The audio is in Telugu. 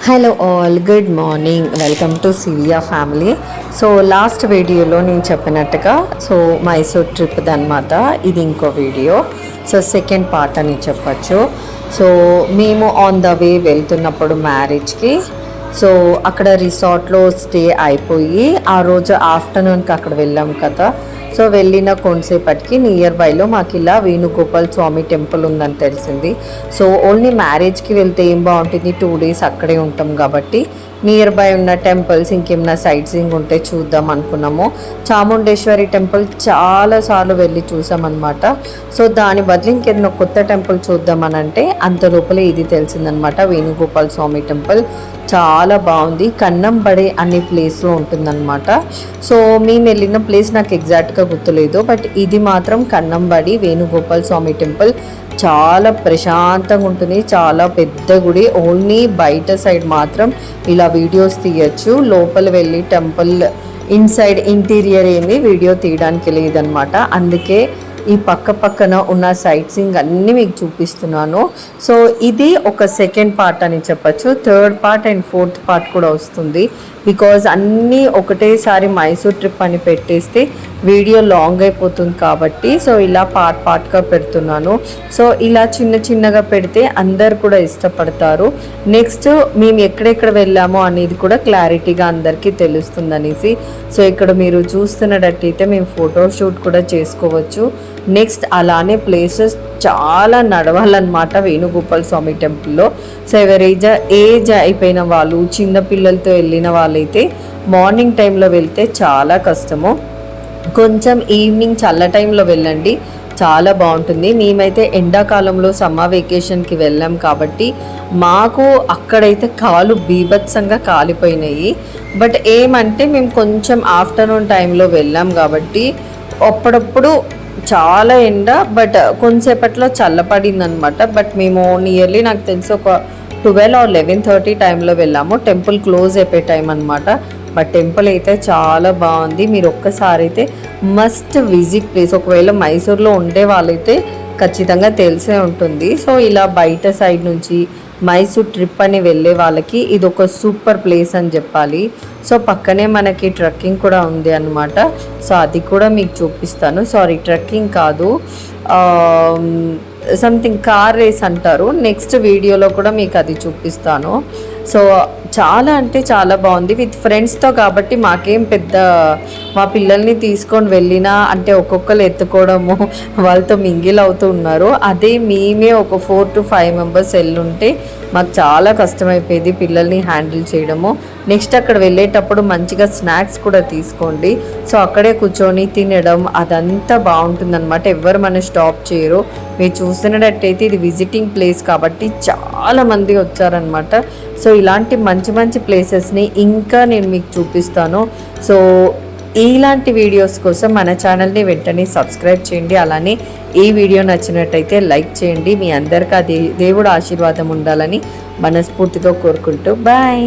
Hello all, good morning. Welcome to Sivia family. So last వీడియోలో నేను చెప్పినట్టుగా మైసూర్ ట్రిప్ది అనమాట. ఇది ఇంకో వీడియో. సో సెకండ్ పార్ట్ అని చెప్పచ్చు. సో మేము ఆన్ ద వే వెళ్తున్నప్పుడు మ్యారేజ్కి అక్కడ రిసార్ట్లో స్టే అయిపోయి ఆ రోజు ఆఫ్టర్నూన్కి అక్కడ వెళ్ళాం కదా. సో వెళ్ళిన కొంతసేపటికి నియర్ బైలో మాకు ఇలా వేణుగోపాల్ స్వామి టెంపుల్ ఉందని తెలిసింది. సో ఓన్లీ మ్యారేజ్కి వెళ్తే ఏం బాగుంటుంది, 2 days అక్కడే ఉంటాం కాబట్టి నియర్ బై ఉన్న టెంపుల్స్ ఇంకేమైనా సైట్ సీయింగ్ ఉంటే చూద్దాం అనుకున్నాము. చాముండేశ్వరి టెంపుల్ చాలాసార్లు వెళ్ళి చూసామన్నమాట. సో దాని బదులు ఇంకేదైనా కొత్త టెంపుల్ చూద్దామని అంటే అంత లోపలే ఇది తెలిసిందనమాట. వేణుగోపాల్ స్వామి టెంపుల్ చాలా బాగుంది. కన్నంబడి అనే ప్లేస్లో ఉంటుందన్నమాట. సో మేము వెళ్ళిన ప్లేస్ నాకు ఎగ్జాక్ట్గా గుర్తులేదు, బట్ ఇది మాత్రం కన్నంబడి వేణుగోపాల్ స్వామి టెంపుల్ చాలా ప్రశాంతంగా ఉంటుంది. చాలా పెద్ద గుడి. ఓన్లీ బయట సైడ్ మాత్రం ఇలా వీడియోస్ తీయచ్చు. లోపల వెళ్ళి టెంపుల్ ఇన్సైడ్ ఇంటీరియర్ ఏమి వీడియో తీయడానికి లేదనమాట. అందుకే ఈ పక్కన ఉన్న సైట్ సీయింగ్ అన్నీ మీకు చూపిస్తున్నాను. సో ఇది ఒక సెకండ్ పార్ట్ అని చెప్పచ్చు. Third part and fourth part కూడా వస్తుంది. బికాజ్ అన్నీ ఒకటేసారి మైసూర్ ట్రిప్ అని పెట్టేస్తే వీడియో లాంగ్ అయిపోతుంది కాబట్టి సో ఇలా పార్ట్గా పెడుతున్నాను. సో ఇలా చిన్నగా పెడితే అందరు కూడా ఇష్టపడతారు. నెక్స్ట్ మేము ఎక్కడెక్కడ వెళ్ళామో అనేది కూడా క్లారిటీగా అందరికీ తెలుస్తుంది అనేసి. సో ఇక్కడ మీరు చూస్తున్నట్టయితే మేము ఫోటోషూట్ కూడా చేసుకోవచ్చు. నెక్స్ట్ అలానే ప్లేసెస్ చాలా నడవాలన్నమాట వేణుగోపాల్ స్వామి టెంపుల్లో. సో ఏజ్ అయిపోయిన వాళ్ళు, చిన్న పిల్లలతో వెళ్ళిన వాళ్ళైతే మార్నింగ్ టైంలో వెళ్తే చాలా కష్టము. కొంచెం ఈవినింగ్ చల్ల టైంలో వెళ్ళండి, చాలా బాగుంటుంది. మేమైతే ఎండాకాలంలో సమ్మర్ వెకేషన్కి వెళ్ళాం కాబట్టి మాకు అక్కడైతే కాలు బీభత్సంగా కాలిపోయినాయి. బట్ ఏమంటే మేము కొంచెం ఆఫ్టర్నూన్ టైంలో వెళ్ళాం కాబట్టి అప్పుడప్పుడు చాలా ఎండ, బట్ కొంతసేపట్లో చల్లపడింది అనమాట. బట్ మేము నియర్లీ నాకు తెలిసి ఒక 12 or 11:30 టైంలో వెళ్ళాము. టెంపుల్ క్లోజ్ అయిపోయే టైం అనమాట. బట్ టెంపుల్ అయితే చాలా బాగుంది. మీరు ఒక్కసారి అయితే మస్ట్ విజిట్ ప్లేస్. ఒకవేళ మైసూర్లో ఉండే వాళ్ళైతే ఖచ్చితంగా తెలిసే ఉంటుంది. సో ఇలా బయట సైడ్ నుంచి మైసూర్ ట్రిప్ అని వెళ్ళే వాళ్ళకి ఇది ఒక సూపర్ ప్లేస్ అని చెప్పాలి. సో పక్కనే మనకి ట్రెక్కింగ్ కూడా ఉంది అనమాట. సో అది కూడా మీకు చూపిస్తాను. సారీ, ట్రెక్కింగ్ కాదు, సంథింగ్ కార్ రేస్ అంటారు. నెక్స్ట్ వీడియోలో కూడా మీకు అది చూపిస్తాను. సో చాలా అంటే చాలా బాగుంది. విత్ ఫ్రెండ్స్తో కాబట్టి మాకేం పెద్ద, మా పిల్లల్ని తీసుకొని వెళ్ళినా అంటే ఒక్కొక్కరు ఎత్తుకోవడము, వాళ్ళతో మింగిల్ అవుతూ ఉన్నారు. అదే మేమే ఒక 4 to 5 members వెళ్ళుంటే మాకు చాలా కష్టమైపోయేది పిల్లల్ని హ్యాండిల్ చేయడము. నెక్స్ట్ అక్కడ వెళ్ళేటప్పుడు మంచిగా స్నాక్స్ కూడా తీసుకోండి. సో అక్కడే కూర్చొని తినడం అదంతా బాగుంటుందన్నమాట. ఎవ్వరు మన స్టాప్ చేయరు. మీరు చూస్తున్నట్టయితే ఇది విజిటింగ్ ప్లేస్ కాబట్టి చాలామంది వచ్చారనమాట. సో ఇలాంటి మంచి ప్లేసెస్ని ఇంకా నేను మీకు చూపిస్తాను. సో ఇలాంటి వీడియోస్ కోసం మన ఛానల్ని వెంటనే సబ్స్క్రైబ్ చేయండి. అలానే ఈ వీడియో నచ్చినట్టయితే లైక్ చేయండి. మీ అందరికీ దేవుడు ఆశీర్వాదం ఉండాలని మనస్ఫూర్తిగా కోరుకుంటూ బాయ్.